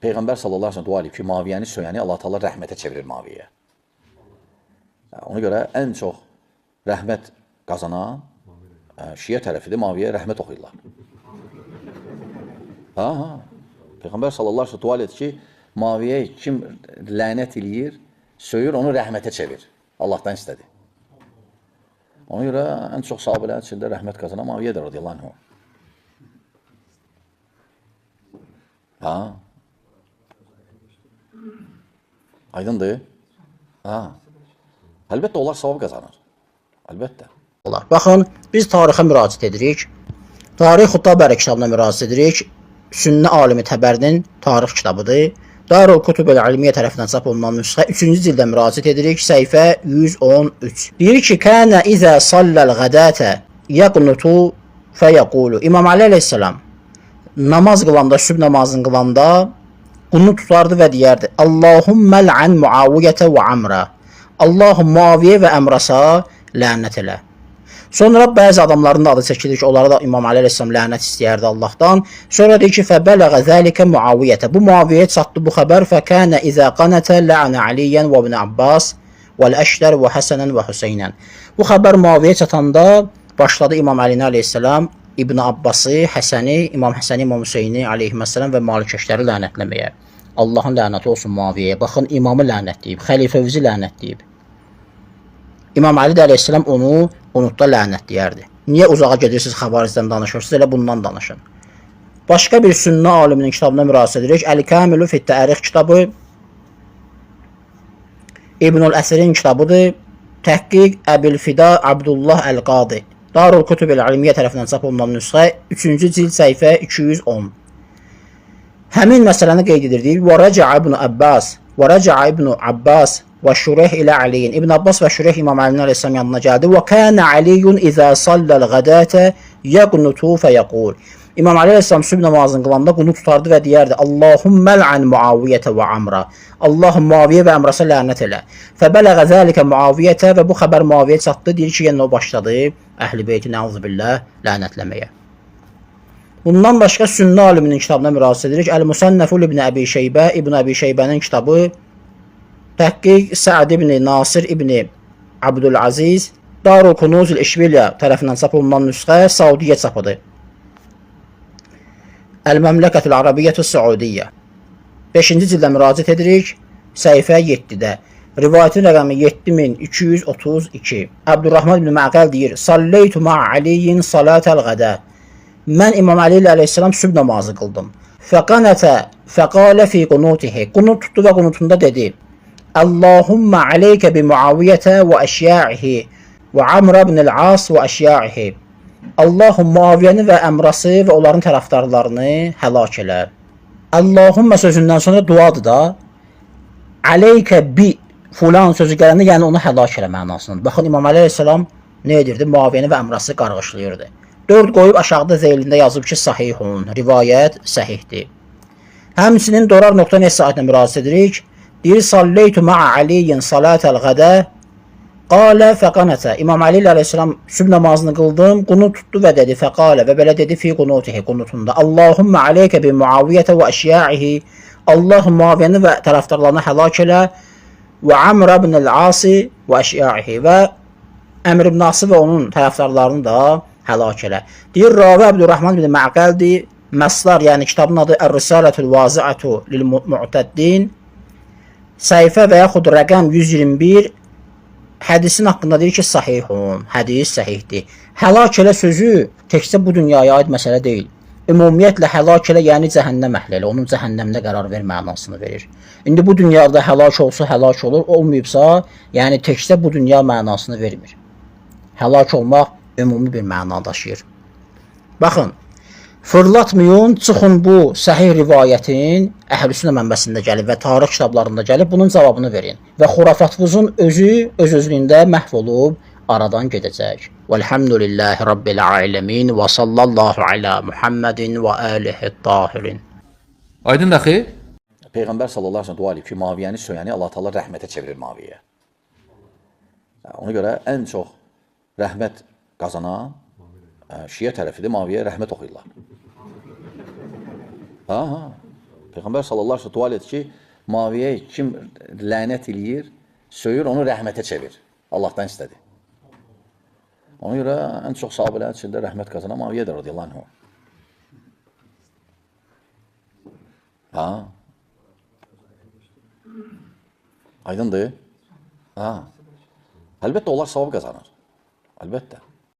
Peyğəmbər sallallahu əleyhi və səlləm dua edib ki, Maviyəni söyəni Allah Taala rəhmətə çevirir Maviyə. Ona görə ən çox rəhmət qazanan Şiə tərəfidir, Maviyə rəhmət oxuyurlar. Peyğəmbər sallallahu əleyhi və səlləm dua edir ki, Maviyə kim lənət eləyir, söyür, onu rəhmətə çevir. Allahdan istədi. Ona görə ən çox sahabələrin içində rəhmət qazanan Maviyyədir radiyallahu anh. Aydındır? Əlbəttə, onlar savab qazanır. Əlbəttə. Baxın, biz tarixə müraciət edirik. Tarix Xuttabə kitabına müraciət edirik. Sünnə alimi Təbərinin tarix kitabıdır. Darul Kutub-ül İlmiyyə tərəfindən çap olunan nüsxə 3-cü cildə müraciət edirik. Səhifə 113. Deyir ki, kənə izə salləl qədətə yəqnutu fəyəqulu. İmam Ali əleyhissalam namaz qılanda, sübh namazını qılanda qunut tutardı və deyərdi: Allahumma la'an Muaviyyətə və Amra. Allahum Muaviyyə və Əmrasa lənət elə. Sonra bəzi adamların da adı çəkilir ki, onlara da İmam Ali əleyhissalam lənət istəyərdi Allahdan. Sonra deyir ki, fəbələğə zəlikə Muaviyyətə. Bu Muaviyyəyə çatdı bu xəbər. Fəkənə izə qanətə la'anə Aliyyən və ibn Abbas vəl-Əşdər və Həsənən və Hüseynən. Bu xəbər Muaviyyəyə çatanda başladı İmam Ali əleyhissalam İbn Abbası, Həsəni, İmam Həsəni, İmam Hüseyni aleyhissalam və Malikəşləri lənətləməyə. Allahın lənəti olsun Muaviyyəyə. Baxın, imamı lənətləyib, xəlifəvizi lənətləyib. İmam Ali əleyhissalam onu unutda lənətləyərdi. Niyə uzağa gedirsiniz, xəvarizdən danışırsınız? Elə bundan danışın. Başqa bir sünnə aliminin kitabına müraciət edirik. Əl-Kamilu fit-Tərix kitabı İbnül Əsrin kitabıdır. Təhqiq Əbil-Fida Abdullah Əl-Qadi. Darul Kutub-ül İlmiyyə tərəfindən çap olunan nüsxə 3-cü cild səhifə 210. Həmin məsələni qeyd edir. Və rəcaə ibn Abbas və Şureyh ilə Aliyin. İbn Abbas və Şureyh İmam Alinin əleyhissalam yanına gəldi. Və kənə Aliyyun izə salləl qədətə yəqnutu fəyəqul. İmam Ali əleyhissalam sübh namazını qılanda qunut tutardı və deyərdi: Allahumma la'an Muaviyyətə və Amra. Allahum Muaviyyə və Əmrasa lənət elə. Fəbələğə zəlikə Muaviyyətə və bu xəbər Muaviyyə çatdı. Deyir ki, yenə o başladı Əhl-i Beyti nəuzubillah lənətləməyə. Bundan başqa sünnə aliminin kitabına müraciət edirik. Əl-Musannəful İbn Əbi Şeybə, İbn Əbi Şeybənin kitabı. Təhqiq Səad ibn Nasir ibn Abdülaziz, Darul Kunuzul İşbilya tərəfindən çap olunan nüsxə Saudiyyə çapıdır. Əl-Məmləkətül Arabiyyətü Səudiyyə. 5-ci cildə müraciət edirik. Səhifə 7-də. Rivayətin rəqəmi 7232. Abdurrahman ibn Məqəl deyir: Salleytu ma'a Aliyyin salatəl qədə. Mən İmam Ali ilə əleyhissalam sübh namazı qıldım. Fəqanətə fəqalə fi qunutihi. Qunut tutdu və qunutunda dedi: Allahumma aleykə bi Muaviyyətə və əşya'ihi və Amr ibn al-As və əşya'ihi. Allahum Muaviyyəni və Əmrası və onların tərəfdarlarını həlak elə. Allahumma sözündən sonra duadır da. Aleykə bi fulan sözü gələndə, yəni onu həlak elə mənasındadır. Baxın, İmam Ali əleyhissalam nə edirdi? Muaviyyəni və Əmrası qarğışlayırdı. 4 qoyub aşağıda zeylində yazıb ki, sahihun, rivayət səhihdir. Həmçinin Dorar.net saytına müraciət edirik. Deyir: Salleytu ma'a Aliyyin salatəl qədə qalə fəqanətə. İmam Ali ilə əleyhissalam sübh namazını qıldım, qunut tutdu və dedi: Fəqalə və belə dedi fi qunutihi, qunutunda: Allahumma aleykə bi Muaviyyətə və əşya'ihi. Allahum Muaviyyəni və tərəfdarlarını həlak elə və Amr ibn al-Asi və əşya'ihi və Əmr ibn Asi və onun tərəfdarlarını da həlak elə. Deyir, Ravi Abdurrahman ibn Məqəldir. Məslar, yəni kitabın adı Ər-Risalətül Vazi'atu lil-Mu'təddin. Səhifə və yaxud rəqəm 121. Hədisin haqqında deyir ki, sahihun, hədis səhihdir. Həlak elə sözü təkcə bu dünyaya aid məsələ deyil. Ümumiyyətlə həlak elə, yəni cəhənnəm əhli elə, onun cəhənnəmdə qərar ver mənasını verir. İndi bu dünyada həlak olsa həlak olur, olmayıbsa, yəni təkcə bu dünya mənasını vermir. Həlak olmaq ümumi bir məna daşıyır. Baxın, fırlatmayın, çıxın bu səhih rivayətin Əhl-i-Sünnə mənbəsində gəlib və tarix kitablarında gəlib, bunun cavabını verin. Və xurafatınızın özü öz-özlüyündə məhv olub aradan gedəcək. Vəlhamdülillahi Rabbil aləmin və sallallahu alə Muhammedin və alihi tahirin. Aydın daxı? Peyğəmbər sallallahu aleyhi ve sellem dua edib ki, Maviyyəni söyəni Allah Taala rəhmətə çevirir Maviyyə. Ona görə ən çox rəhmət qazanan Şiə tərəfidir, Maviyyə rəhmət oxuyurlar. Peyğəmbər sallallahu əleyhi və səlləm dua etdi ki, Muaviyə kim lənət eləyir, söyür, onu rəhmətə çevir. Allahdan istədi. Ona görə ən çox sahabələrin içində rəhmət qazanan Muaviyyədir radiyallahu anh. Ha? Aydındır? Ha. Əlbəttə onlar savab qazanır. Əlbəttə.